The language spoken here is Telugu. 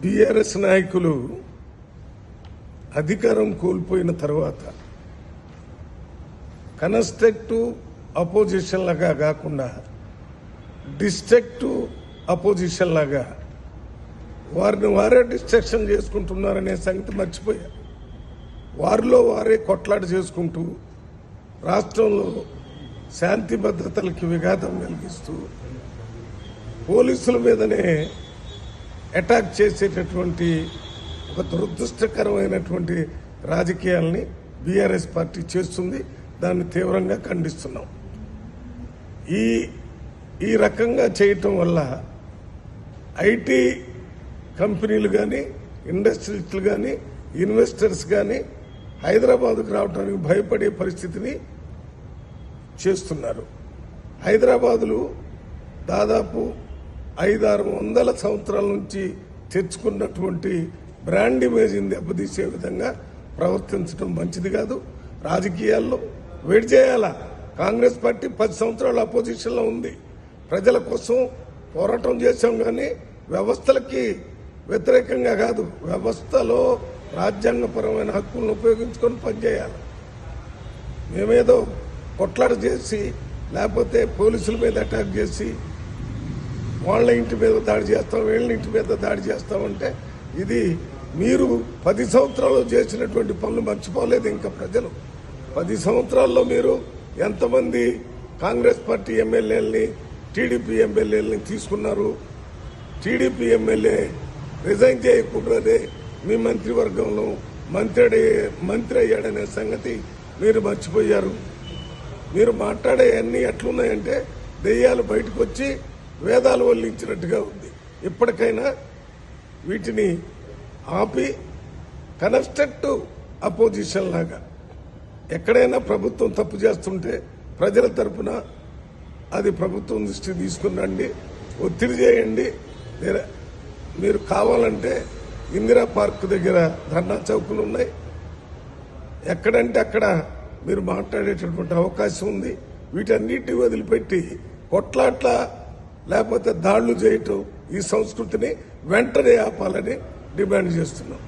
బీఆర్ఎస్ నాయకులు అధికారం కోల్పోయిన తర్వాత కన్స్ట్రక్టివ్ అపోజిషన్ లాగా కాకుండా డిస్ట్రక్టివ్ అపోజిషన్ లాగా వారిని వారే డిస్ట్రక్షన్ చేసుకుంటున్నారనే సంగతి మర్చిపోయారు. వారిలో వారే కొట్లాట చేసుకుంటూ రాష్ట్రంలో శాంతి భద్రతలకి విఘాతం కలిగిస్తూ పోలీసుల మీదనే అటాక్ చేసేటటువంటి ఒక దురదృష్టకరమైనటువంటి రాజకీయాల్ని బీఆర్ఎస్ పార్టీ చేస్తుంది. దాన్ని తీవ్రంగా ఖండిస్తున్నాం. ఈ రకంగా చేయటం వల్ల ఐటీ కంపెనీలు కానీ ఇండస్ట్రీస్లు కానీ ఇన్వెస్టర్స్ కానీ హైదరాబాద్కు రావడానికి భయపడే పరిస్థితిని చేస్తున్నారు. హైదరాబాదులో దాదాపు 500-600 సంవత్సరాల నుంచి తెచ్చుకున్నటువంటి బ్రాండ్ ఇమేజ్ని దెబ్బతీసే విధంగా ప్రవర్తించడం మంచిది కాదు. రాజకీయాల్లో వేడి చేయాలా. కాంగ్రెస్ పార్టీ 10 సంవత్సరాల అపోజిషన్లో ఉంది. ప్రజల కోసం పోరాటం చేశాం, కానీ వ్యవస్థలకి వ్యతిరేకంగా కాదు. వ్యవస్థలో రాజ్యాంగపరమైన హక్కులను ఉపయోగించుకొని పనిచేయాలి. మేమేదో కొట్లాట చేసి లేకపోతే పోలీసుల మీద అటాక్ చేసి వాళ్ళ ఇంటి మీద దాడి చేస్తాం, వీళ్ళ ఇంటి మీద దాడి చేస్తామంటే ఇది మీరు 10 సంవత్సరాలు చేసినటువంటి పనులు మర్చిపోలేదు. ఇంకా ప్రజలు 10 సంవత్సరాల్లో మీరు ఎంతమంది కాంగ్రెస్ పార్టీ ఎమ్మెల్యేలని టీడీపీ ఎమ్మెల్యేలని తీసుకున్నారు. టీడీపీ ఎమ్మెల్యే రిజైన్ చేయకుండానే మీ మంత్రివర్గంలో మంత్రి అయ్యాడనే సంగతి మీరు మర్చిపోయారు. మీరు మాట్లాడే అన్ని ఎట్లున్నాయంటే దెయ్యాలు బయటకు వచ్చి వేదాలు వల్లించినట్టుగా ఉంది. ఇప్పటికైనా వీటిని ఆపి కన్స్ట్రక్టివ్ అపోజిషన్ లాగా ఎక్కడైనా ప్రభుత్వం తప్పు చేస్తుంటే ప్రజల తరపున అది ప్రభుత్వం దృష్టికి తీసుకుని రండి, ఒత్తిడి చేయండి. మీరు కావాలంటే ఇందిరా పార్క్ దగ్గర ధర్నా చౌకులు ఉన్నాయి. ఎక్కడంటే అక్కడ మీరు మాట్లాడేటటువంటి అవకాశం ఉంది. వీటన్నిటిని వదిలిపెట్టి కొట్లాట్ల లేకపోతే దాడులు చేయటం ఈ సంస్కృతిని వెంటనే ఆపాలని డిమాండ్ చేస్తున్నాం.